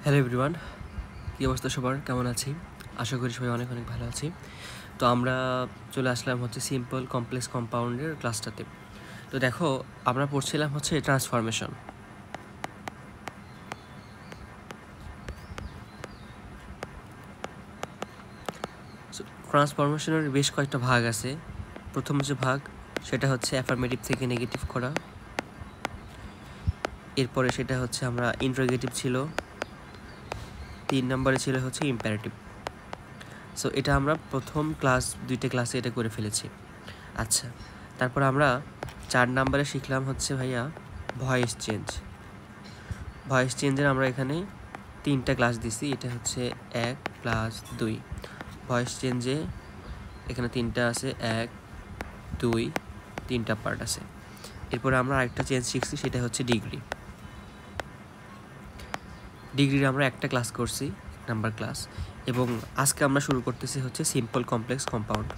Hello everyone, কী অবস্থা সবার, কেমন আছি? আশা করি সবাই অনেক অনেক ভালো আছি। তো আমরা চলে আসলাম হচ্ছে সিম্পল কমপ্লেক্স কম্পাউন্ডের ক্লাসটাতে। তো দেখো, আমরা পড়ছিলাম হচ্ছে ট্রান্সফরমেশন। ট্রান্সফরমেশনের বেশ কয়েকটা ভাগ আছে। প্রথম যে ভাগ সেটা হচ্ছে অ্যাফার্মেটিভ থেকে নেগেটিভ করা, এরপরে সেটা হচ্ছে আমরা ইন্টারোগেটিভ ছিল, 3 নম্বরে ছিল হচ্ছে ইম্পারেটিভ। সো এটা আমরা প্রথম দুইটা ক্লাসে এটা করে ফেলেছি। আচ্ছা, তারপর আমরা 4 নম্বরে শিখলাম হচ্ছে ভাইয়া ভয়েস চেঞ্জ। ভয়েস চেঞ্জের আমরা এখানে 3টা ক্লাস দিছি, এটা হচ্ছে 1 প্লাস 2। ভয়েস চেঞ্জে এখানে 3টা আছে, 1 2 3টা পার্ট আছে। এরপরে আমরা আরেকটা চেঞ্জ শিখছি, সেটা হচ্ছে ডিগ্রি। ডিগ্রির আমরা একটা ক্লাস করছি, 1 নাম্বার ক্লাস, এবং আজকে আমরা শুরু করতেছি হচ্ছে সিম্পল কমপ্লেক্স কম্পাউন্ড।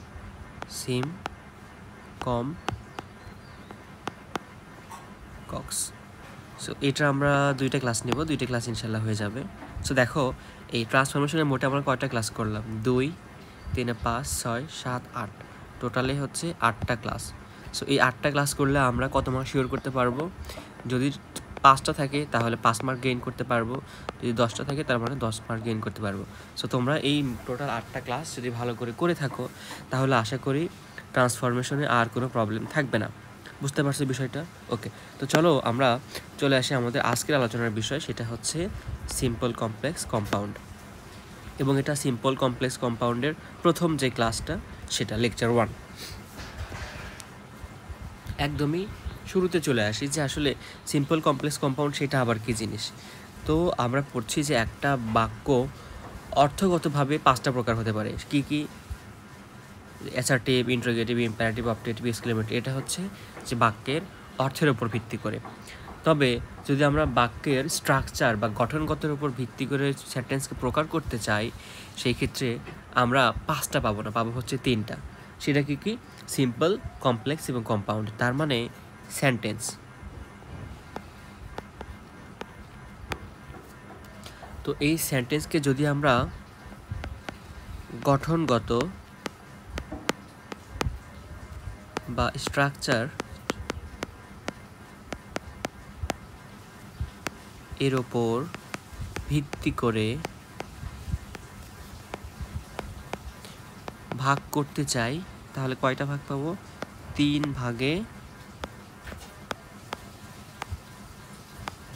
কক্স। সো এটা আমরা 2টা ক্লাস নেব, 2টা ক্লাস ইনশাল্লাহ হয়ে যাবে। সো দেখো, এই ট্রান্সফরমেশনের মোটে আমরা কয়টা ক্লাস করলাম? 2 3 5 6 7 8, টোটালে হচ্ছে 8টা ক্লাস। সো এই 8টা ক্লাস করলে আমরা কত মার্ক শিওর করতে পারবো? যদি 5টা থাকে তাহলে 5 মার্ক গেইন করতে পারবো, যদি 10টা থাকে তার মানে 10 মার্ক গেইন করতে পারবো। সো তোমরা এই টোটাল 8টা ক্লাস যদি ভালো করে থাকো তাহলে আশা করি ট্রান্সফরমেশনে আর কোনো প্রবলেম থাকবে না। বুঝতে পারছো বিষয়টা? ওকে, তো চলো আমরা চলে আসি আমাদের আজকের আলোচনার বিষয়, সেটা হচ্ছে সিম্পল কমপ্লেক্স কম্পাউন্ড। এবং এটা সিম্পল কমপ্লেক্স কম্পাউন্ডের প্রথম যে ক্লাসটা, সেটা লেকচার 1। একদমই শুরুতে চলে আসি যে আসলে সিম্পল কমপ্লেক্স কম্পাউন্ড সেটা আবার কী জিনিস। তো আমরা পড়ছি যে একটা বাক্য অর্থগতভাবে 5টা প্রকার হতে পারে। কি কি? Assertive, interrogative, imperative, objective, exclamatory. এটা হচ্ছে যে বাক্যের অর্থের উপর ভিত্তি করে। তবে যদি আমরা বাক্যের স্ট্রাকচার বা গঠনগতের উপর ভিত্তি করে সেন্টেন্সকে প্রকার করতে চাই, সেই ক্ষেত্রে আমরা 5টা পাবো না, পাবো হচ্ছে 3টা। সেটা কি কি? সিম্পল, কমপ্লেক্স এবং কম্পাউন্ড। তার মানে সেন্টেন্স। তো এই সেন্টেন্সকে যদি আমরা গঠনগত বা স্ট্রাকচার এর ওপর ভিত্তি করে ভাগ করতে চাই, তাহলে কয়টা ভাগ পাবো? 3 ভাগে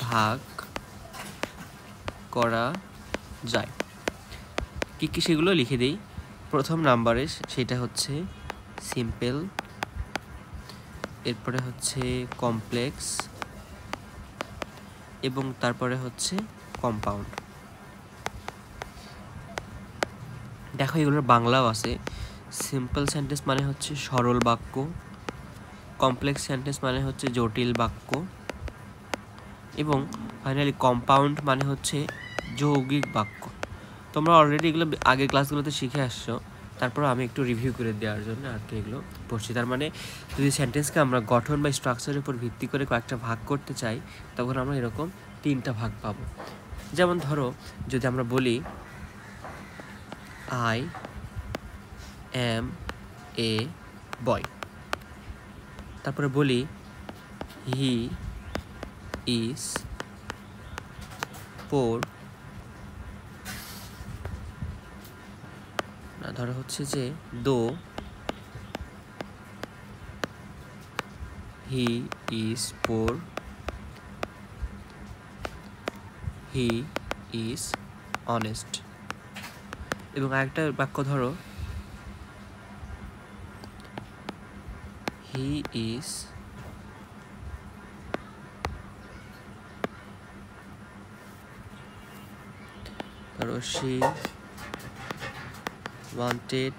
ভাগ করা যায়। কি কি সেগুলো লিখে দিই। প্রথম নাম্বারে সেটা হচ্ছে সিম্পল, এরপরে হচ্ছে কমপ্লেক্স, এবং তারপরে হচ্ছে কম্পাউন্ড। দেখো, এগুলোর বাংলাও আছে। সিম্পল সেন্টেন্স মানে হচ্ছে সরল বাক্য, কমপ্লেক্স সেন্টেন্স মানে হচ্ছে জটিল বাক্য, এবং ফাইনালি কম্পাউন্ড মানে হচ্ছে যৌগিক বাক্য। তোমরা অলরেডি এগুলো আগের ক্লাসগুলোতে শিখে আসছো, তারপর আমি একটু রিভিউ করে দেওয়ার জন্য আর কি এগুলো পড়ছি। তার মানে যদি সেন্টেন্সকে আমরা গঠন বা স্ট্রাকচারের উপর ভিত্তি করে কয়েকটা ভাগ করতে চাই, তখন আমরা এরকম 3টা ভাগ পাবো। যেমন ধরো, যদি আমরা বলি আই অ্যাম এ বয়, তারপরে বলি হি ইজ পোর, ধরো হচ্ছে যে দো he is poor, he is honest. এবং আরেকটা বাক্য ধরো, হি ইজ ধরো she wanted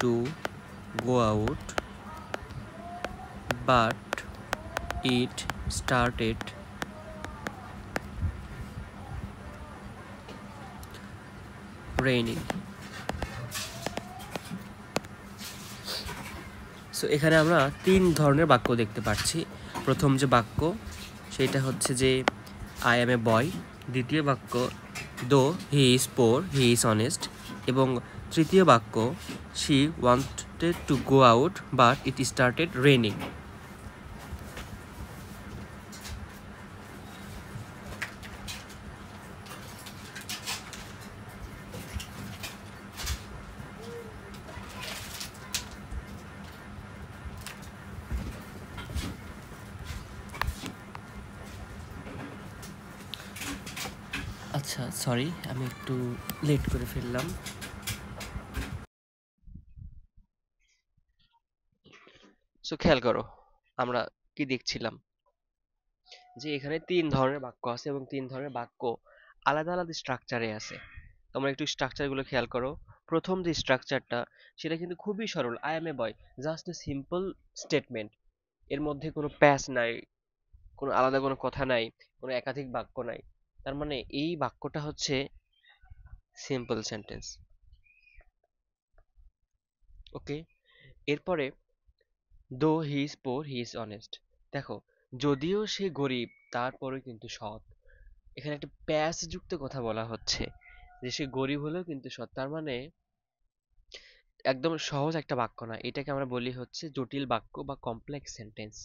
to go out but it started raining. So এখানে আমরা 3 ধরনের বাক্য দেখতে পাচ্ছি। প্রথম যে বাক্য সেটা হচ্ছে যে আই অ্যাম এ বয়, দ্বিতীয় বাক্য দো he is poor he is honest, এবং তৃতীয় বাক্য she wanted to go out but it started raining. আচ্ছা সরি, আমি একটু লেট করে ফেললাম। সো খেয়াল করো আমরা কি দেখছিলাম, যে এখানে 3 ধরনের বাক্য আছে এবং 3 ধরনের বাক্য আলাদা আলাদা স্ট্রাকচারে আছে। তোমরা একটু স্ট্রাকচারগুলো খেয়াল করো। প্রথম যে স্ট্রাকচারটা সেটা কিন্তু খুবই সরল, I M A boy, just a simple statement. এর মধ্যে কোনো প্যাচ নাই, কোনো আলাদা কোনো কথা নাই, কোনো একাধিক বাক্য নাই। তার মানে এই বাক্যটা হচ্ছে সিম্পল সেন্টেন্স। ওকে, এরপরে দো he is poor he is honest. দেখো, যদিও সে গরিব তারপরে কিন্তু সৎ। এখানে একটা প্যাচ যুক্ত কথা বলা হচ্ছে, যে সে গরিব হলেও কিন্তু সৎ। তার মানে একদম সহজ একটা বাক্য না, এটাকে আমরা বলি হচ্ছে জটিল বাক্য বা কমপ্লেক্স সেন্টেন্স।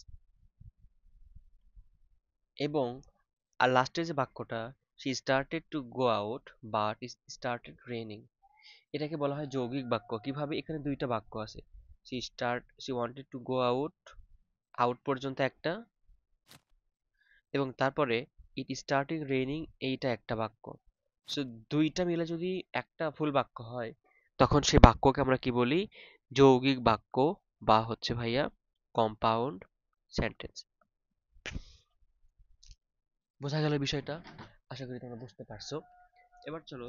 এবং আর লাস্টের যে বাক্যটা, she started to go out but it started raining, এটাকে বলা হয় যৌগিক বাক্য। কিভাবে? এখানে দুইটা বাক্য আছে, she wanted to go out, out পর্যন্ত একটা, এবং তারপরে it started raining, এইটা একটা বাক্য। সো দুইটা মিলে যদি একটা ফুল বাক্য হয়, তখন সেই বাক্যকে আমরা কি বলি? যৌগিক বাক্য, বা হচ্ছে ভাইয়া কম্পাউন্ড সেন্টেন্স। বোঝা গেল বিষয়টা? আশা করি তোমরা বুঝতে পারছো। এবার চলো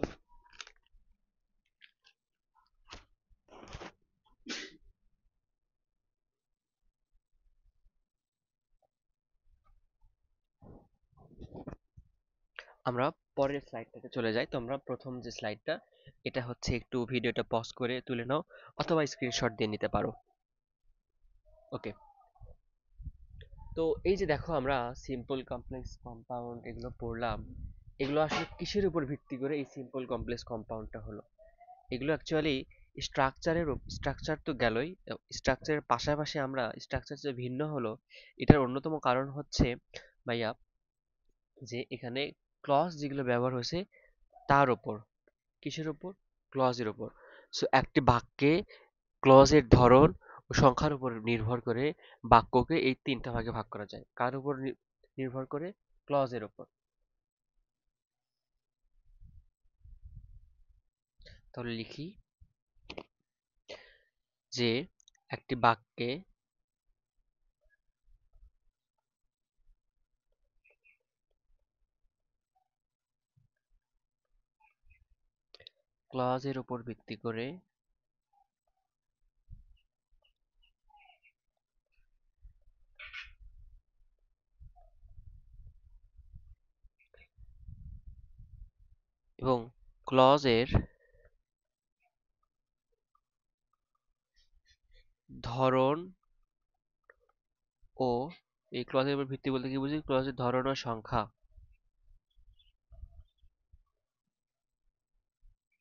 আমরা পরের স্লাইডটাতে চলে যাই। তোমরা প্রথম যে স্লাইডটা, এটা হচ্ছে একটু ভিডিওটা পজ করে তুলে নাও, অথবা স্ক্রিনশট দিয়ে নিতে পারো। ওকে, তো এই যে দেখো আমরা সিম্পল, কমপ্লেক্স, কম্পাউন্ড এগুলো পড়লাম। এগুলো আসলে কিসের উপর ভিত্তি করে এই সিম্পল, কমপ্লেক্স, কম্পাউন্ডটা হলো? এগুলো অ্যাকচুয়ালি স্ট্রাকচার তো গেলই, স্ট্রাকচারের পাশাপাশি আমরা স্ট্রাকচার যে ভিন্ন হলো, এটার অন্যতম কারণ হচ্ছে ভাইয়া, যে এখানে ক্লজ যেগুলো ব্যবহার হয়েছে তার উপর। কিসের উপর? ক্লজের উপর। সো একটি বাক্যে ক্লজের ধরন ও সংখ্যার উপর নির্ভর করে বাক্যকে এই তিনটা ভাগে ভাগ করা যায়। কার উপর নির্ভর করে? ক্লজের উপর। তাহলে লিখি যে একটি বাক্যে ক্লজের উপর ভিত্তি করে এবং ক্লজের ধরন ও, এই ক্লজের উপর ভিত্তি বলতে কি বুঝি? ক্লজের ধরন ও সংখ্যা,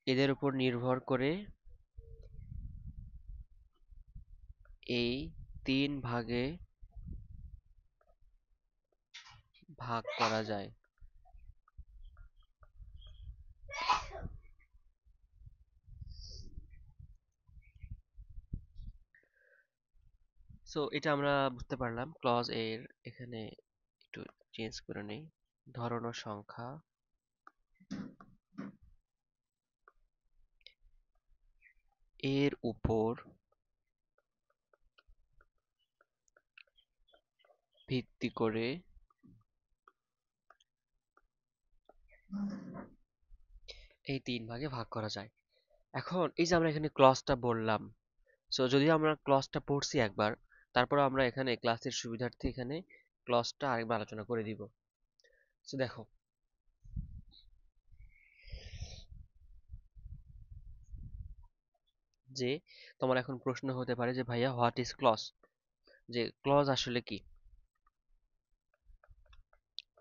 এদের উপর নির্ভর করে এই তিন ভাগে ভাগ করা যায়। সো এটা আমরা বুঝতে পারলাম ক্লজ এর। এখানে একটু চেঞ্জ করে নেই, ধরন ও সংখ্যা এর উপর ভিত্তি করে এই তিন ভাগে ভাগ করা যায়। এখন এই যে আমরা এখানে ক্লজটা বললাম, সো যদি আমরা ক্লজটা পড়ছি একবার, তারপর আমরা এখানে ক্লাসের সুবিধার্থে এখানে ক্লজটা আরেকবার আলোচনা করে দিব। সো দেখো, যে তোমার এখন প্রশ্ন হতে পারে যে ভাইয়া হোয়াট ইজ ক্লজ, যে ক্লজ আসলে কি?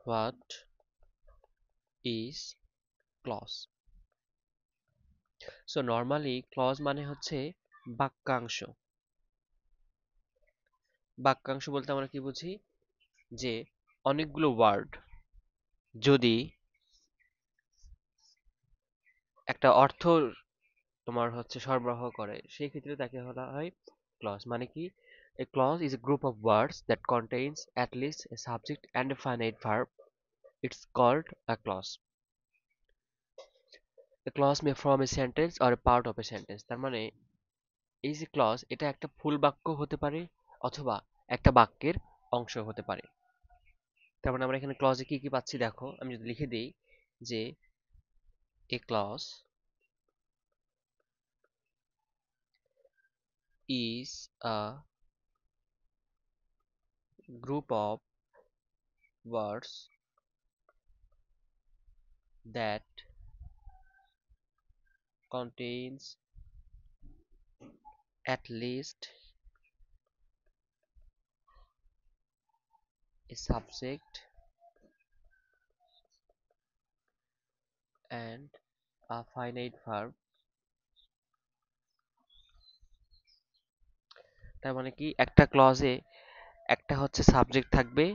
What is clause. So normally clause মানে হচ্ছে বাক্যাংশ। বাক্যাংশ বলতে আমরা কি বুঝি, যে অনেকগুলো ওয়ার্ড যদি একটা অর্থ তোমার হচ্ছে সরবরাহ করে, সেই ক্ষেত্রে তাকে বলা হয় ক্লজ। মানে কি, a clause is a group of words that contains at least a subject and a finite verb. It's called a clause. A clause may form a sentence or a part of a sentence. তার মানে এই যে clause, এটা একটা ফুল বাক্য হতে পারে অথবা একটা বাক্যের অংশ হতে পারে। তার মানে আমরা এখানে ক্লজে কি কি পাচ্ছি দেখো, আমি যদি লিখে দিই যে a clause is a group of words that contains at least a subject and a finite verb. তার মানে কি, একটা ক্লজে একটা হচ্ছে সাবজেক্ট থাকবে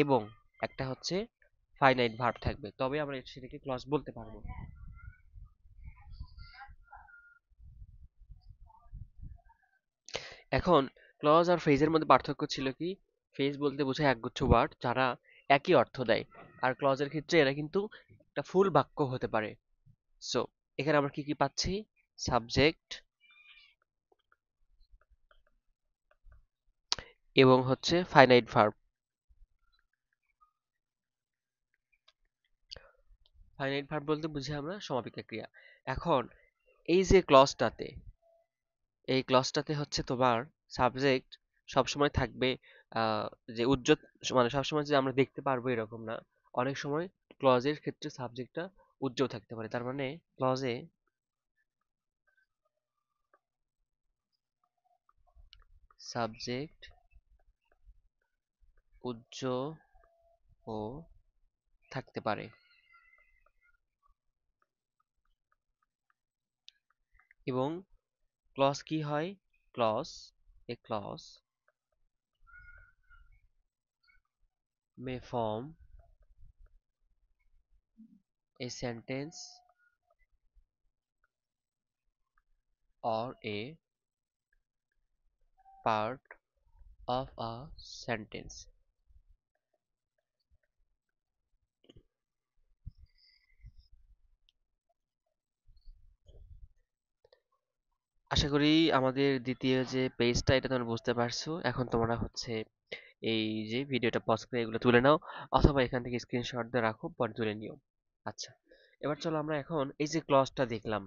এবং একটা হচ্ছে ফাইনাইট ভার্ব থাকবে, তবে আমরা সেটাকে ক্লজ বলতে পারবো। এখন ক্লজ আর ফ্রেজের মধ্যে পার্থক্য ছিল কি, ফ্রেজ বলতে বোঝায় একগুচ্ছ ওয়ার্ড যারা একই অর্থ দেয়, আর ক্লজের ক্ষেত্রে এরা কিন্তু একটা ফুল বাক্য হতে পারে। সো এখানে আমরা কি কি পাচ্ছি, সাবজেক্ট এবং হচ্ছে ফাইনাইট ভার্ব। ফাইনাইট ভার্ব বলতে বুঝি আমরা সমাপিকা ক্রিয়া। এখন এই যে ক্লজটাতে, এই ক্লজটাতে হচ্ছে তোমার সাবজেক্ট সবসময় থাকবে, আহ, যে উজ্জ্বল, মানে সবসময় যে আমরা দেখতে পারবো এরকম না। অনেক সময় ক্লজের ক্ষেত্রে সাবজেক্টটা উজ্জ্বল থাকতে পারে। তার মানে ক্লজে সাবজেক্ট উজ্জ্বল ও থাকতে পারে। এবং ক্লজ কি হয়, clause, a clause may form a sentence or a part of a sentence. আশা করি আমাদের দ্বিতীয় যে পেজটা, এটা তোমরা বুঝতে পারছো। এখন তোমরা হচ্ছে এই যে ভিডিওটা পজ করে এগুলো তুলে নাও, অথবা এখান থেকে স্ক্রিনশট দিয়ে রাখো, পরে তুলে নিও। আচ্ছা, এবার চলো আমরা এখন এই যে ক্লজটা দেখলাম,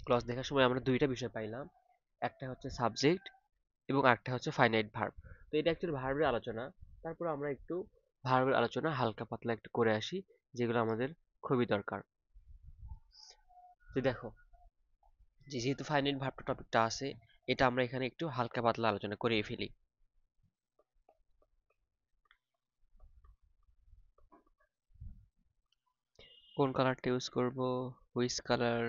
ক্লজ দেখার সময় আমরা দুইটা বিষয় পাইলাম, একটা হচ্ছে সাবজেক্ট এবং একটা হচ্ছে ফাইনাইট ভার্ব। তো এটা অ্যাকচুয়ালি ভার্বের আলোচনা, তারপর আমরা একটু ভার্বের আলোচনা হালকা পাতলা একটু করে আসি, যেগুলো আমাদের খুবই দরকার। তো দেখো, যেহেতু ফাইনাইট ভার্বটা টপিকটা আছে, এটা আমরা এখানে একটু হালকা পাতলা আলোচনা করে ফেলি। কোন কালারটা ইউজ করব, হুইচ কালার,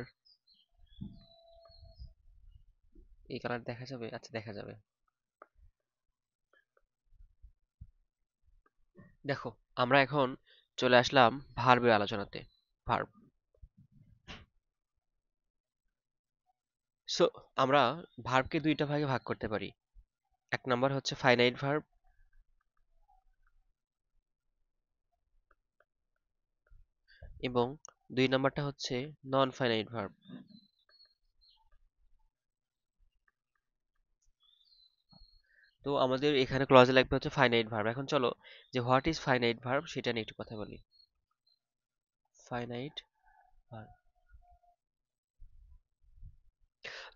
এই কালার দেখা যাবে? আচ্ছা, দেখা যাবে। দেখো, আমরা এখন চলে আসলাম ভার্বের আলোচনাতে। ভার্ব, সো আমরা ভার্বকে দুইটা ভাগে ভাগ করতে পারি। এক নাম্বার হচ্ছে ফাইনাইট ভার্ব এবং দুই নাম্বারটা হচ্ছে নন ফাইনাইট ভার্ব। তো আমাদের এখানে ক্লজে লাগবে হচ্ছে ফাইনাইট ভার্ব। এখন চলো, যে হোয়াট ইজ ফাইনাইট ভার্ব সেটা নিয়ে একটু কথা বলি। ফাইনাইট ভার্ব,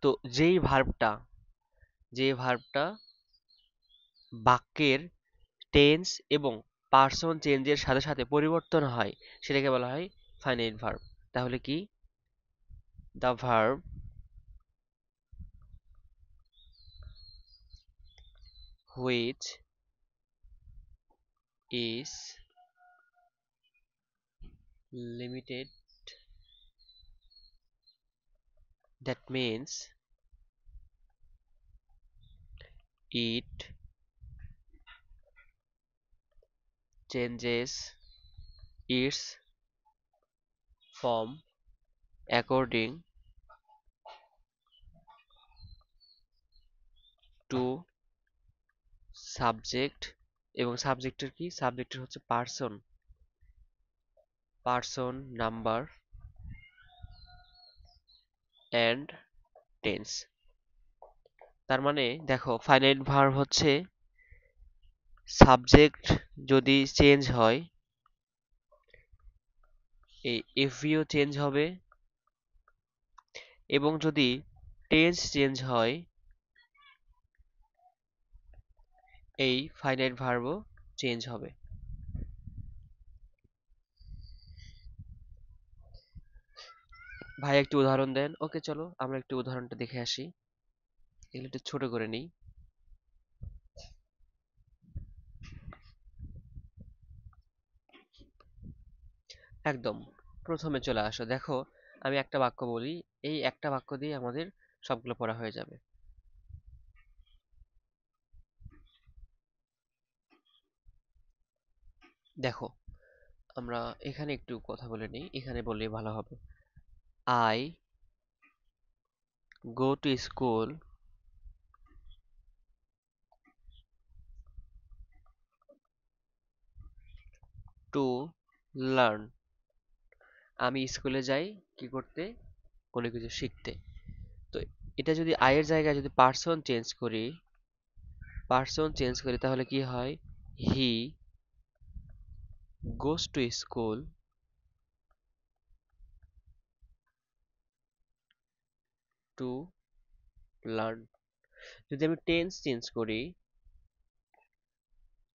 তো যে ভার্বটা বাক্যের টেন্স এবং পার্সন চেঞ্জের সাথে সাথে পরিবর্তন হয়, সেটাকে বলা হয় ফাইনাইট ভার্ব। তাহলে কি, the verb which is limited that means it changes its form according to subject এবং সাবজেক্টের কি সাবজেক্টের হচ্ছে পার্সন নাম্বার অ্যান্ড টেন্স। তার মানে দেখো ফাইনাইট ভার্ব হচ্ছে সাবজেক্ট যদি চেঞ্জ হয় এই এফভিও চেঞ্জ হবে এবং যদি টেন্স চেঞ্জ হয় এই ফাইনাইট ভার্বও চেঞ্জ হবে। ভাই একটু উদাহরণ দেন। ওকে চলো আমরা একটু উদাহরণটা দেখে আসি। এগুলো একটু ছোট করে নিই। একদম প্রথমে চলে আসো। দেখো আমি একটা বাক্য বলি, এই একটা বাক্য দিয়ে আমাদের সবগুলো পড়া হয়ে যাবে। দেখো আমরা এখানে একটু কথা বলে নিই, এখানে বললেই ভালো হবে। I go to school to learn. আমি স্কুলে যাই কি করতে, কোনো কিছু শিখতে। তো এটা যদি আয়ের জায়গায় যদি পার্সন চেঞ্জ করি তাহলে কি হয়, he goes to school to learn. যদি আমি টেন্স চেঞ্জ করি,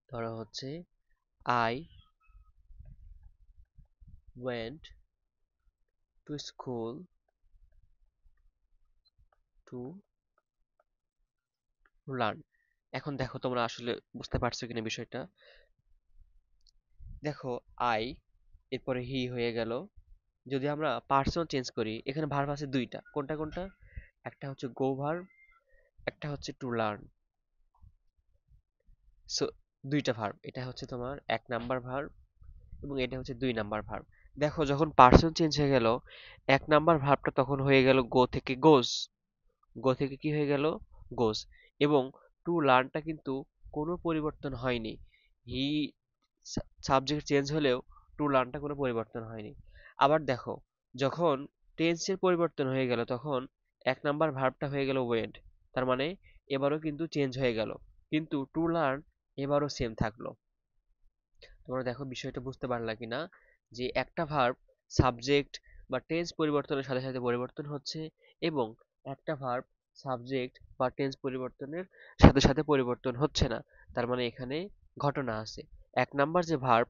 ধরো হচ্ছে I went to school to learn. এখন দেখো তোমরা আসলে বুঝতে পারছো কিনা বিষয়টা। দেখো আই এরপরে হি হয়ে গেল। যদি আমরা পার্সন চেঞ্জ করি, এখানে ভার্ব আছে দুইটা, কোনটা কোনটা, একটা হচ্ছে গো ভার্ব, একটা হচ্ছে টু লার্ন। সো দুইটা ভার্ব, এটা হচ্ছে তোমার 1 নাম্বার ভার্ব এবং এটা হচ্ছে 2 নাম্বার ভার্ব। দেখো যখন পার্সন চেঞ্জ হয়ে গেল, 1 নাম্বার ভার্বটা তখন হয়ে গেল গো থেকে গোস, গো থেকে কি হয়ে গেল গোস। এবং টু লার্নটা কিন্তু কোনো পরিবর্তন হয়নি। হি সাবজেক্ট চেঞ্জ হলেও টু লার্নটা কোনো পরিবর্তন হয়নি। আবার দেখো যখন টেন্সের পরিবর্তন হয়ে গেল তখন 1 নাম্বার ভার্বটা হয়ে গেল ওয়েন্ট। তার মানে এবারও কিন্তু চেঞ্জ হয়ে গেল, কিন্তু টু লার্ন এবারও সেম থাকলো। তোমরা দেখো বিষয়টা বুঝতে পারলা কিনা, যে একটা ভার্ব সাবজেক্ট বা টেন্স পরিবর্তনের সাথে সাথে পরিবর্তন হচ্ছে এবং একটা ভার্ব সাবজেক্ট বা টেন্স পরিবর্তনের সাথে সাথে পরিবর্তন হচ্ছে না। তার মানে এখানে ঘটনা আছে। 1 নাম্বার যে ভার্ব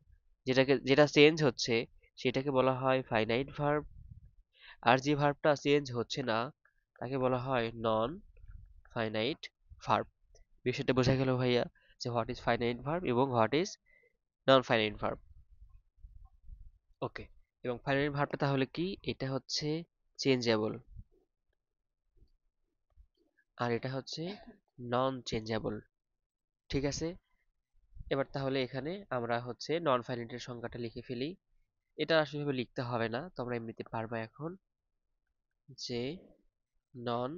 যেটা চেঞ্জ হচ্ছে সেটাকে বলা হয় ফাইনাইট ভার্ব, আর যে ভার্বটা চেঞ্জ হচ্ছে না তাকে বলা হয় নন ফাইনাইট ভার্ব। বিষয়টা বোঝা গেল ভাইয়া, যে হোয়াট ইজ ফাইনাইট ভার্ব এবং what is non finite verb. Okay, এবং ফাইনাইট ভার্বটা তাহলে কি, এটা হচ্ছে চেঞ্জেবল আর এটা হচ্ছে নন চেঞ্জেবল। ঠিক আছে, এবার তাহলে এখানে আমরা হচ্ছে নন ফাইনাইটের সংজ্ঞাটা লিখে ফেলি। এটা আসলে লিখতে হবে না, তোমরা এমনিতে পারবা এখন, যে নন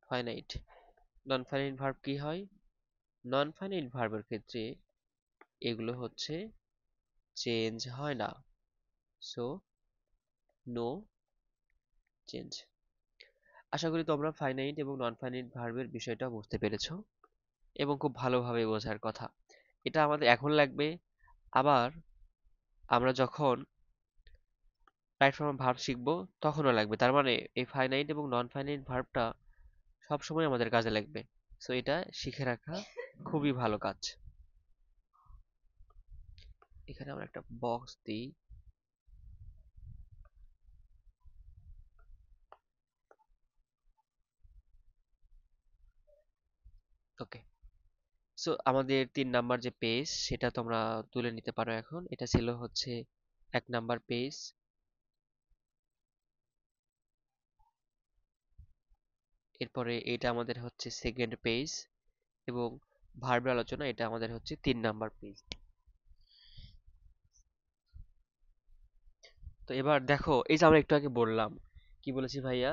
ফাইনাইট। নন ফাইনাইট ভার্ব কি হয়, নন ফাইনাইট ভার্বের ক্ষেত্রে এগুলো হচ্ছে চেঞ্জ হয় না, সো নো চেঞ্জ। আশা করি তোমরা ফাইনাইট এবং নন ফাইনাইট ভার্বের বিষয়টা বুঝতে পেরেছো এবং খুব ভালোভাবে বোঝার কথা। এটা আমাদের এখন লাগবে, আবার আমরা যখন রাইট ফর্ম ভার্ব শিখবো তখনও লাগবে। তার মানে এই ফাইনাইট এবং নন ফাইনাইট ভার্বটা সবসময় আমাদের কাজে লাগবে। সো এটা শিখে রাখা খুবই ভালো কাজ। এখানে আমরা একটা বক্স দিই। ওকে, সো আমাদের 3 নাম্বার যে পেজ সেটা তোমরা তুলে নিতে পারো এখন। এটা ছিল হচ্ছে 1 নাম্বার পেজ। এরপরে এটা আমাদের হচ্ছে সেকেন্ড পেজ এবং ভার্বের আলোচনা এটা আমাদের হচ্ছে 3 নাম্বার পেজ। তো এবার দেখো এই যে আমরা একটু আগে বললাম কি বলেছি ভাইয়া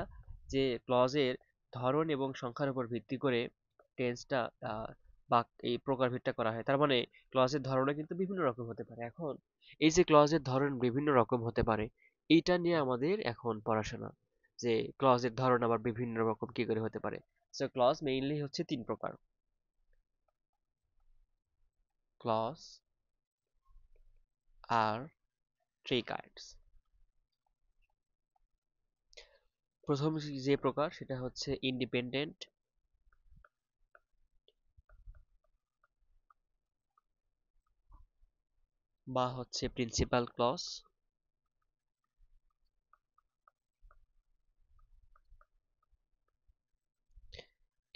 যে ক্লজের ধরন এবং সংখ্যার উপর ভিত্তি করে টেন্সটা বা এই প্রকারভেদটা করা হয়। তার মানে ক্লজের ধরনও কিন্তু বিভিন্ন রকম হতে পারে। এখন এই যে ক্লজের ধরন বিভিন্ন রকম হতে পারে এইটা নিয়ে আমাদের এখন পড়াশোনা যে ক্লজের ধরন আবার বিভিন্ন রকম কি করে হতে পারে। সো ক্লজ মেইনলি হচ্ছে 3 প্রকার। ক্লজ আর 3 কাইন্ডস। প্রথম যে প্রকার সেটা হচ্ছে ইন্ডিপেন্ডেন্ট বা হচ্ছে প্রিন্সিপাল ক্লজ।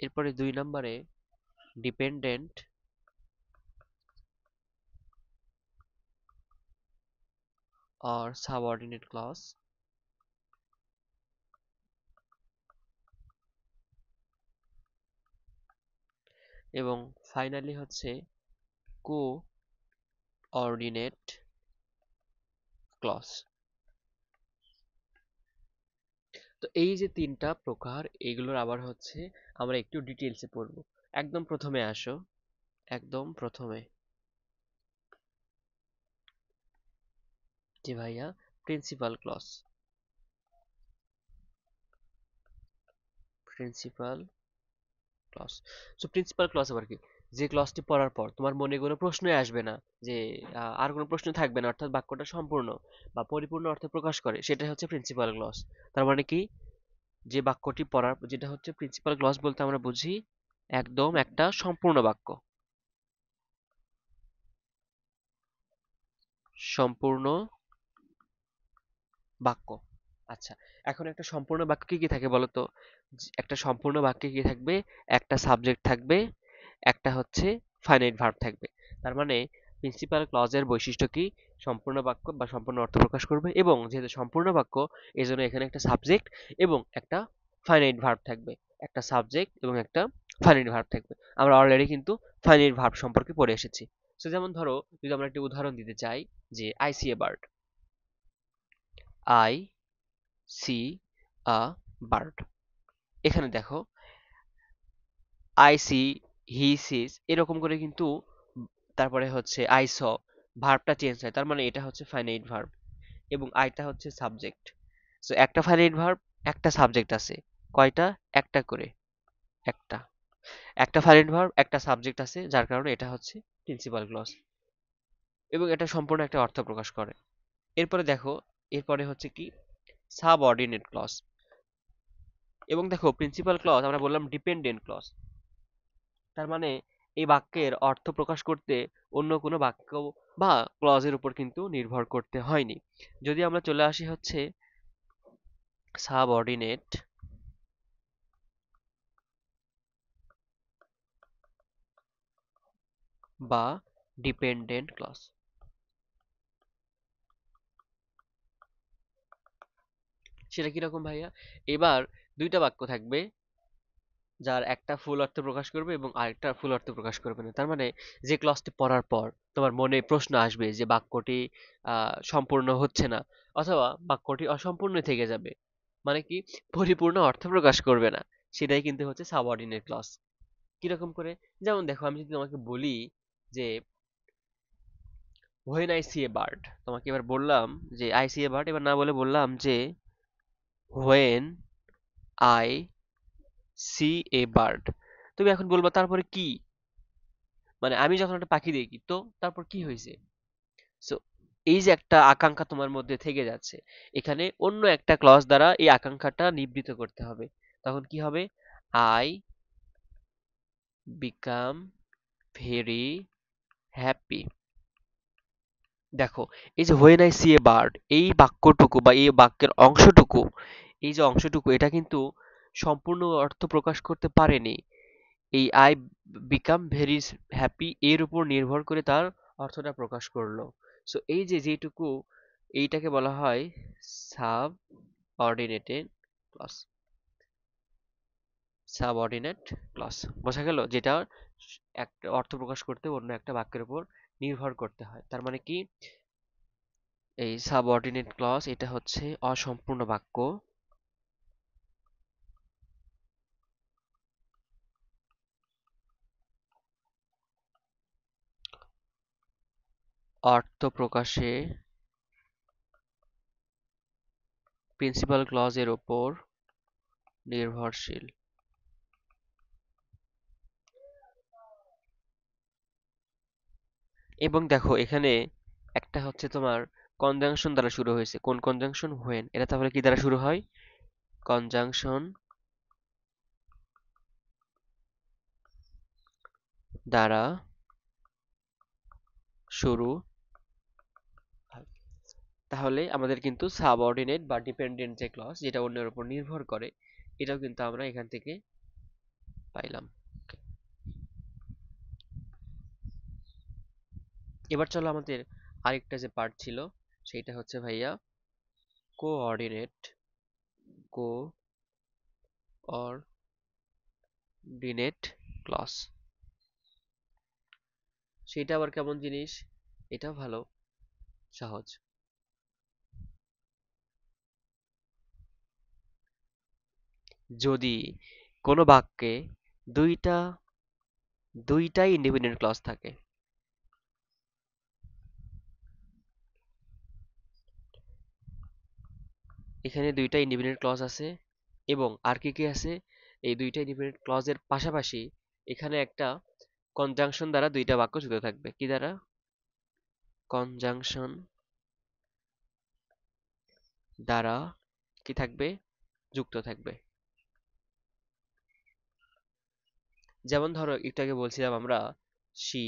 এরপরে 2 নম্বরে ডিপেন্ডেন্ট আর সাবঅর্ডিনেট ক্লজ। এবং ফাইনালি হচ্ছে কো অর্ডিনেট ক্লজ। তো এই যে 3টা প্রকার এগুলোর আবার হচ্ছে আমরা একটু ডিটেলসে পড়বো। একদম প্রথমে আসো, একদম প্রথমে যে ভাইয়া principal clause. Principal clause. So principal clause আবার কি? যে ক্লজটি পড়ার পর তোমার মনে কোনো প্রশ্নই আসবে না, যে আর কোনো প্রশ্ন থাকবে না, অর্থাৎ বাক্যটা সম্পূর্ণ বা পরিপূর্ণ অর্থ প্রকাশ করে, সেটাই হচ্ছে প্রিন্সিপাল ক্লজ। তার মানে কি? যে বাক্যটি পড়ার যেটা হচ্ছে প্রিন্সিপাল ক্লজ বলতে আমরা বুঝি একদম একটা সম্পূর্ণ বাক্য। সম্পূর্ণ বাক্য। আচ্ছা, এখন একটা সম্পূর্ণ বাক্য কি কি থাকে বলতো? একটা সম্পূর্ণ বাক্যে কি থাকবে? একটা সাবজেক্ট থাকবে, একটা হচ্ছে ফাইনাইট ভার্ব থাকবে। তার মানে প্রিন্সিপাল ক্লজের বৈশিষ্ট্য কি? সম্পূর্ণ বাক্য বা সম্পূর্ণ অর্থ প্রকাশ করবে, এবং যেহেতু সম্পূর্ণ বাক্য এজন্য এখানে একটা সাবজেক্ট এবং একটা ফাইনাইট ভার্ব থাকবে। একটা সাবজেক্ট এবং একটা ফাইনাইট ভার্ব থাকবে। আমরা অলরেডি কিন্তু ফাইনাইট ভার্ব সম্পর্কে পড়ে এসেছি। সো যেমন ধরো যদি আমরা একটা উদাহরণ দিতে চাই যে I see a bird. I see a bird. এখানে দেখো আই সি, হি সিস এরকম করে কিন্তু তারপরে হচ্ছে আই স ভার্বটা চেঞ্জ হয়। তার মানে এটা হচ্ছে ফাইনাইট ভার্ব এবং আইটা হচ্ছে সাবজেক্ট। সো একটা ফাইনাইট ভার্ব, একটা সাবজেক্ট আছে। কয়টা? একটা করে। একটা একটা ফাইনাইট ভার্ব, একটা সাবজেক্ট আছে, যার কারণে এটা হচ্ছে প্রিন্সিপাল ক্লজ এবং এটা সম্পূর্ণ একটা অর্থ প্রকাশ করে। এরপরে দেখো, এরপরে হচ্ছে কি? Subordinate clause. এবং দেখো প্রিন্সিপাল ক্লজ আমরা বললাম ডিপেন্ডেন্ট ক্লজ। তার মানে এই বাক্যের অর্থ প্রকাশ করতে অন্য কোনো বাক্য বা ক্লজের উপর কিন্তু নির্ভর করতে হয়নি। যদি আমরা চলে আসি হচ্ছে সাবঅর্ডিনেট বা ডিপেন্ডেন্ট ক্লজ। সেটা কিরকম ভাইয়া? এবার 2টা বাক্য থাকবে যার একটা ফুল অর্থ প্রকাশ করবে এবং আরেকটা ফুল অর্থ প্রকাশ করবে না। তার মানে যে ক্লজটি পড়ার পর তোমার মনে প্রশ্ন আসবে যে বাক্যটি সম্পূর্ণ হচ্ছে না, অথবা বাক্যটি অসম্পূর্ণ থেকে যাবে, মানে কি পরিপূর্ণ অর্থ প্রকাশ করবে না, সেটাই কিন্তু হচ্ছে সাবঅর্ডিনেট ক্লজ। কিরকম করে? যেমন দেখো আমি যদি তোমাকে বলি যে when I see a bird, তোমাকে এবার বললাম যে আই সি এ বার্ড, এবার না বলে বললাম যে when I see a bird. তুমি এখন বলবা তারপরে কি? মানে আমি যখন একটা পাখি দেখি তো তারপর কি হয়েছে? সো এই যে একটা আকাঙ্ক্ষা তোমার মধ্যে থেকে যাচ্ছে, এখানে অন্য একটা ক্লজ দ্বারা এই আকাঙ্ক্ষাটা নিবৃত করতে হবে। তখন কি হবে? I become very happy. দেখো এই যে when I see a bird, এই বাক্যটুকু বা এই বাক্যের অংশটুকু, এই যে অংশটুকু এটা কিন্তু সম্পূর্ণ অর্থ প্রকাশ করতে পারেনি। এই আই বিকাম ভেরি হ্যাপি এর উপর নির্ভর করে তার অর্থটা প্রকাশ করলো। সো এই যে যেটুকু, এইটাকে বলা হয় subordinated clause. Subordinate clause বোঝা গেল, যেটা একটা অর্থ প্রকাশ করতে অন্য একটা বাক্যের উপর নির্ভর করতে হয়। তার মানে কি, এই সাবঅর্ডিনেট ক্লজ এটা হচ্ছে অসম্পূর্ণ বাক্য, অর্থ প্রকাশে প্রিন্সিপাল ক্লজের উপর নির্ভরশীল। এবং দেখো এখানে একটা হচ্ছে তোমার কনজাংশন দ্বারা শুরু হয়েছে। কোন কনজাংশন? হোয়েন। এটা তাহলে কি দ্বারা শুরু হয়? কনজাংশন দ্বারা শুরু হয়। তাহলে আমাদের কিন্তু সাবঅর্ডিনেট বা ডিপেন্ডেন্ট যে ক্লজ, যেটা অন্যের উপর নির্ভর করে, এটাও কিন্তু আমরা এখান থেকে পাইলাম। এবার চলো আমাদের আরেকটা যে পার্ট ছিল, সেইটা হচ্ছে ভাইয়া কোঅর্ডিনেট, কোঅর্ডিনেট ক্লজ। সেটা আবার কেমন জিনিস? এটাও ভালো, সহজ। যদি কোনো বাক্যে দুইটা দুইটাই ইন্ডিপেন্ডেন্ট ক্লজ থাকে, এখানে দুইটা ইন্ডিপেন্ডেন্ট ক্লজ আছে, এবং আর কি কি আছে, এই দুইটা ইন্ডিপেন্ডেন্ট ক্লজের পাশাপাশি এখানে একটা কনজাংশন দ্বারা দুইটা বাক্য যুক্ত থাকবে। কি দ্বারা? কনজাংশন দ্বারা কি থাকবে? যুক্ত থাকবে। যেমন ধরো একটু আগে বলছিলাম আমরা, she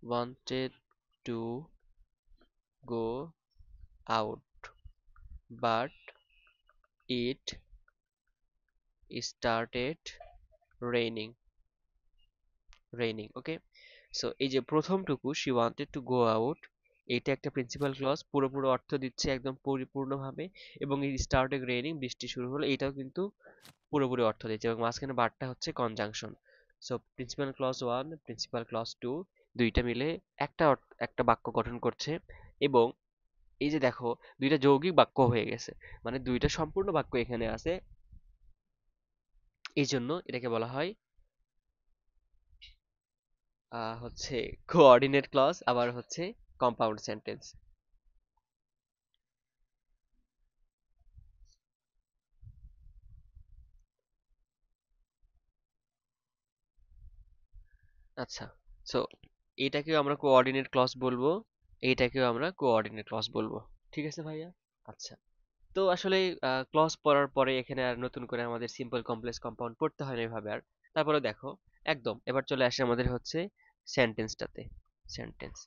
wanted to go out but it started raining okay. So এই যে প্রথমটুকু she wanted to go out, এটা একটা প্রিন্সিপাল ক্লজ, পুরোপুরি অর্থ দিচ্ছে একদম পরিপূর্ণভাবে। এবং এই স্টার্টেড রেইনিং, বৃষ্টি শুরু হলো, এটাও কিন্তু পুরোপুরি অর্থ দিচ্ছে, এবং মাঝখানে বারটা হচ্ছে conjunction. So principal clause one, principal clause two, দুইটা মিলে একটা বাক্য গঠন করছে। এবং এই যে দেখো, দুইটা যৌগিক বাক্য হয়ে গেছে, মানে দুইটা সম্পূর্ণ বাক্য এখানে আছে। এই জন্য এটাকে বলা হয় হচ্ছে কোঅর্ডিনেট ক্লজ, আবার হচ্ছে কম্পাউন্ড সেন্টেন্স। আচ্ছা, সো এটাকেও আমরা কোঅর্ডিনেট ক্লজ বলবো, এইটাকেও আমরা কোঅর্ডিনেট ক্লজ বলবো। ঠিক আছে ভাইয়া? আচ্ছা, তো আসলে ক্লজ পড়ার পরে এখানে আর নতুন করে আমাদের সিম্পল কমপ্লেক্স কম্পাউন্ড পড়তে হয় না এভাবে আর। তারপরে দেখো, একদম এবার চলে আসে আমাদের হচ্ছে সেন্টেন্সটাতে। সেন্টেন্স,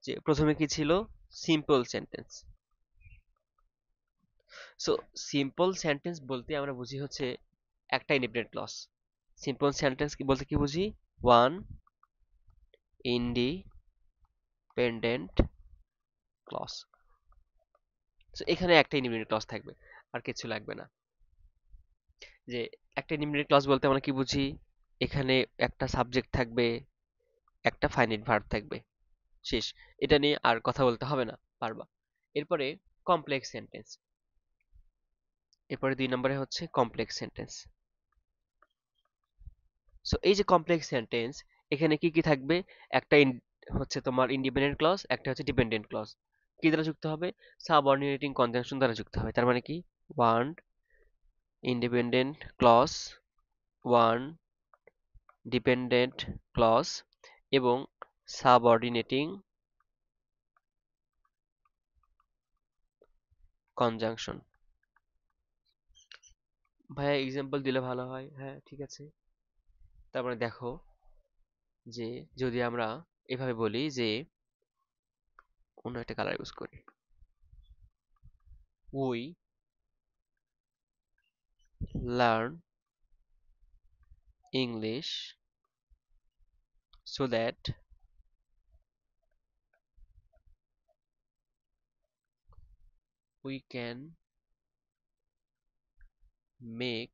যে প্রথমে কি ছিল? Simple sentence. So simple sentence বলতে আমরা বুঝি হচ্ছে একটা ইন্ডিপেন্ডেন্ট ক্লজ। সিম্পল সেন্টেন্স কি বলতে কি বুঝি? One independent clause. সো এখানে একটা ইন্ডিপেন্ডেন্ট ক্লজ থাকবে, আর কিছু লাগবে না। যে একটা ইন্ডিপেন্ডেন্ট ক্লজ বলতে আমরা কি বুঝি? এখানে একটা সাবজেক্ট থাকবে, একটা ফাইনাইট ভার্ব থাকবে, শেষ। এটা নিয়ে আর কথা বলতে হবে না, পারবা। এরপরে কমপ্লেক্স সেন্টেন্স, এরপরে দুই নম্বরে হচ্ছে কমপ্লেক্স সেন্টেন্স। সো এই যে কমপ্লেক্স সেন্টেন্স, এখানে কি কি থাকবে? একটা হচ্ছে তোমার ইন্ডিপেন্ডেন্ট ক্লজ, একটা হচ্ছে ডিপেন্ডেন্ট ক্লজ। কি দ্বারা যুক্ত হবে? সাবঅর্ডিনেটিং কনজাংশন দ্বারা যুক্ত হবে। তার মানে কি? One independent clause, one dependent clause, এবং সাবঅর্ডিনেটিং কনজাংশন। ভাইয়া এক্সাম্পল দিলে ভালো হয়। হ্যাঁ, ঠিক আছে। তারপরে দেখো, যে যদি আমরা এভাবে বলি যে, অন্য একটা কালার ইউজ করি, we learn English so that we can make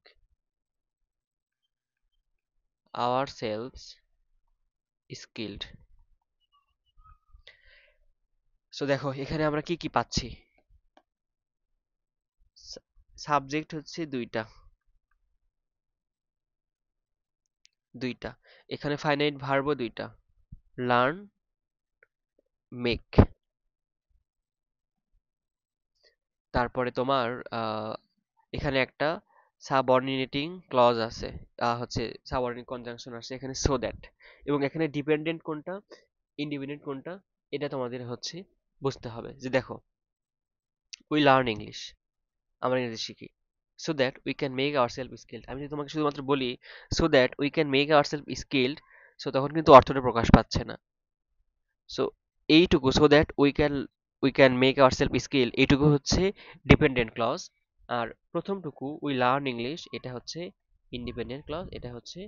ourselves skilled. So দেখো এখানে আমরা কি কি পাচ্ছি। সাবজেক্ট হচ্ছে দুইটা, এখানে ফাইনাইট ভার্বও দুইটা, লার্ন, মেক। তারপরে তোমার এখানে একটা সাবঅর্ডিনেটিং ক্লজ আছে, হচ্ছে সাবঅর্ডিনেট কনজাংশন আছে এখানে, সো দ্যাট। এবং এখানে ডিপেন্ডেন্ট কোনটা, ইন্ডিপেন্ডেন্ট কোনটা, এটা তোমাদের হচ্ছে বুঝতে হবে। যে দেখো, উই লার্ন ইংলিশ, আমরা ইংরেজি শিখি, so that we can make ourself skilled. আমি যদি তোমাকে শুধুমাত্র বলি so that we can make ourself skilled, so তখন কিন্তু অর্থটা প্রকাশ পাচ্ছে না। সো এইটুকু, so that we can make ourself skill, এইটুকু হচ্ছে ডিপেন্ডেন্ট ক্লজ। আর প্রথমটুকু উই লার্ন ইংলিশ, এটা হচ্ছে ইন্ডিপেন্ডেন্ট ক্লজ, এটা হচ্ছে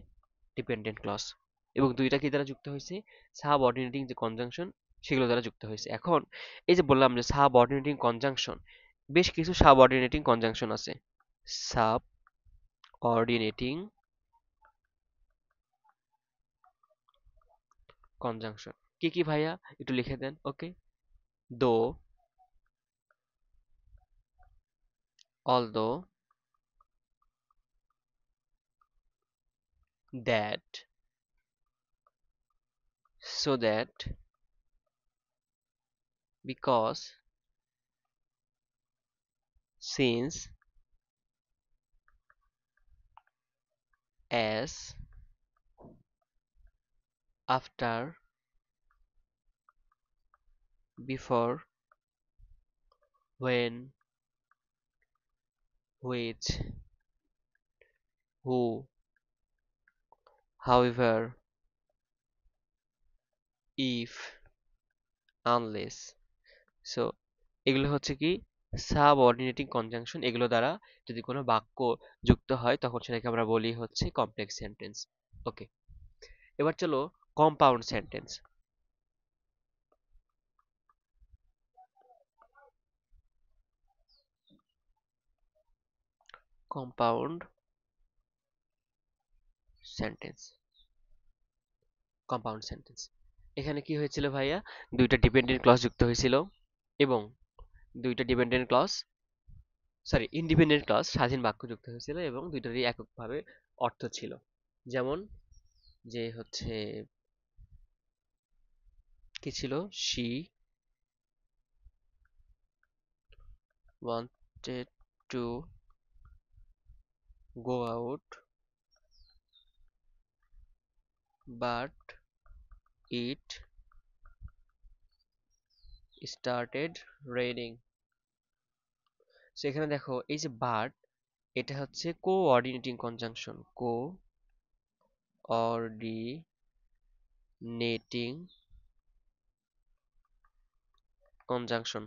ডিপেন্ডেন্ট ক্লজ। এবং দুইটা কি দ্বারা যুক্ত হয়েছে, সাবঅর্ডিনেটিং যে কনজাংশন সেগুলো দ্বারা যুক্ত হয়েছে। এখন এই যে বললাম যে সাবঅর্ডিনেটিং কনজাংশন, বেশ কিছু সাবঅর্ডিনেটিং কনজাংশন আছে। সাবঅর্ডিনেটিং কনজাংশন কি কি ভাইয়া, একটু লিখে দেন। ওকে, দো, although, that, so that, because, since, as, after, before, when, which, who, however, if, unless. So এগুলো হচ্ছে কি সাবঅর্ডিনেটিং কনজাংশন, এগুলো দ্বারা যদি কোনো বাক্য যুক্ত হয় তখন সেটাকে আমরা বলি হচ্ছে কমপ্লেক্স সেন্টেন্স। ওকে, এবার চলো compound sentence. Compound sentence, compound sentence. এখানে কি হয়েছিল ভাইয়া, দুইটা ডিপেন্ডেন্ট ক্লজ যুক্ত হয়েছিল এবং দুইটা dependent clause, sorry independent clause, স্বাধীন বাক্য যুক্ত হয়েছিল এবং দুইটারই এককভাবে অর্থ ছিল। যেমন যে হচ্ছে কি ছিল, she wanted to go out but it started raining. So এখানে দেখো এই যে বাট, এটা হচ্ছে coordinating conjunction, coordinating conjunction.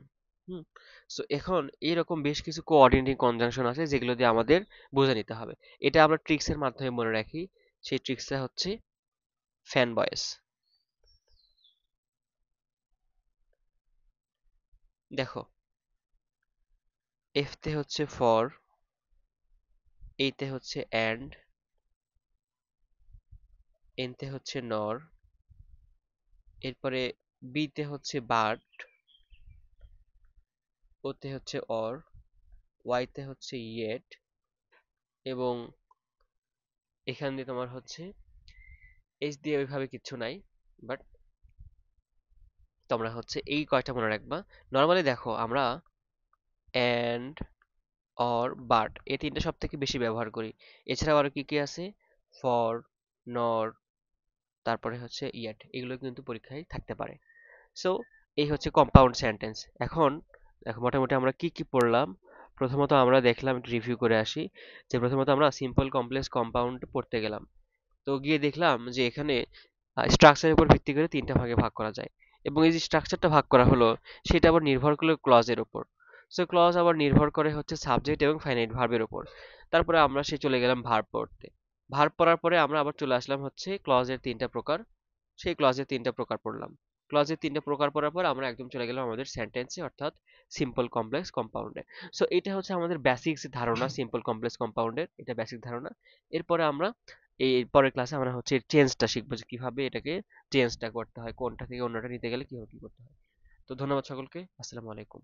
So এখন এইরকম বেশ কিছু কোঅর্ডিনেটিং কনজাংশন আছে যেগুলো দিয়ে আমাদের বুঝে নিতে হবে। এটা আমরা ট্রিক্সের মাধ্যমে মনে রাখি, সেই ট্রিক্সটা হচ্ছে ফ্যান ভয়েস। দেখো, এফ তে হচ্ছে ফর, এই তে হচ্ছে অ্যান্ড, এন তে হচ্ছে নর, এরপরে বি তে হচ্ছে বাট, ও তে হচ্ছে অর, ওয়াই তে হচ্ছে ইয়েট, এবং এখান দিয়ে তোমার হচ্ছে এইচ দিয়ে ওইভাবে কিছু নাই, বাট তোমরা হচ্ছে এই কয়টা মনে রাখবা। নর্মালি দেখো আমরা অ্যান্ড, অর, বাট এই তিনটা সব থেকে বেশি ব্যবহার করি। এছাড়াও আরো কি কি আছে, ফর, নর, তারপরে হচ্ছে ইয়েট, এগুলো কিন্তু পরীক্ষায় থাকতে পারে। সো এই হচ্ছে কম্পাউন্ড সেন্টেন্স। এখন দেখো মোটামুটি আমরা কি কি পড়লাম। প্রথমত আমরা দেখলাম, একটু রিভিউ করে আসি, যে প্রথমত আমরা সিম্পল, কমপ্লেক্স, কম্পাউন্ড পড়তে গেলাম। তো গিয়ে দেখলাম যে এখানে স্ট্রাকচারের উপর ভিত্তি করে তিনটা ভাগে ভাগ করা যায়, এবং এই যে স্ট্রাকচারটা ভাগ করা হলো সেটা আবার নির্ভর করলো ক্লজের উপর। সো ক্লজ আবার নির্ভর করে হচ্ছে সাবজেক্ট এবং ফাইনাইট ভার্বের উপর। তারপরে আমরা চলে গেলাম ভার্ব পড়তে। ভার্ব পড়ার পরে আমরা আবার চলে আসলাম হচ্ছে ক্লজের তিনটা প্রকার, সেই ক্লজের তিনটা প্রকার পড়লাম। ক্লজের 3টা প্রকার পড়ার পর আমরা একদম চলে গেলাম আমাদের সেন্টেন্সে, অর্থাৎ সিম্পল কমপ্লেক্স কম্পাউন্ডে। সো এটা হচ্ছে আমাদের বেসিক ধারণা সিম্পল কমপ্লেক্স কম্পাউন্ডের, এটা বেসিক ধারণা। এরপরে আমরা এই পরের ক্লাসে আমরা হচ্ছে চেঞ্জটা শিখবো, যে কিভাবে এটাকে চেঞ্জটা করতে হয়, কোনটা থেকে অন্যটা নিতে গেলে কিভাবে কি করতে হয়। তো ধন্যবাদ সকলকে, আসসালামু আলাইকুম।